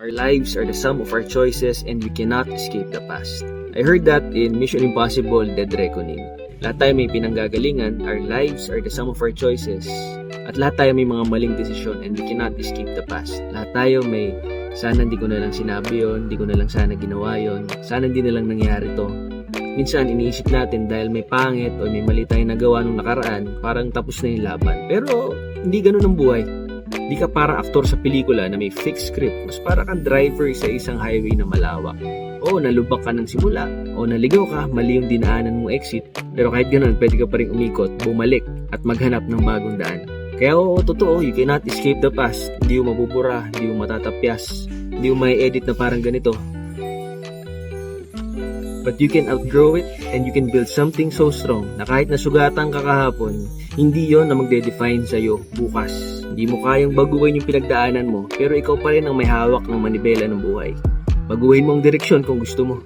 Our lives are the sum of our choices and we cannot escape the past. I heard that in Mission Impossible Dead Reckoning. Lahat tayo may pinanggagalingan, our lives are the sum of our choices. At lahat tayo may mga maling desisyon and we cannot escape the past. Lahat tayo may, sana hindi ko na lang sinabi yon, hindi ko na lang sana ginawa yon, sana hindi na lang nangyari to. Minsan iniisip natin dahil may pangit o may mali tayong nagawa nung nakaraan, parang tapos na yung laban. Pero hindi ganun ang buhay. Hindi ka para aktor sa pelikula na may fixed script, mas para kang driver sa isang highway na malawak. O nalubak ka ng simula, o naligaw ka, mali yung dinaanan mong exit. Pero kahit ganun, pwede ka pa rin umikot, bumalik, at maghanap ng bagong daan. Kaya oo, totoo, you cannot escape the past. Hindi mo mabubura, hindi mo matatapyas, hindi mo may edit na parang ganito. But you can outgrow it and you can build something so strong na kahit nasugatan ka kahapon, hindi yon na magde-define sa'yo bukas. Hindi mo kayang baguhin yung pinagdaanan mo, pero ikaw pa rin ang may hawak ng manibela ng buhay. Baguhin mo ang direksyon kung gusto mo.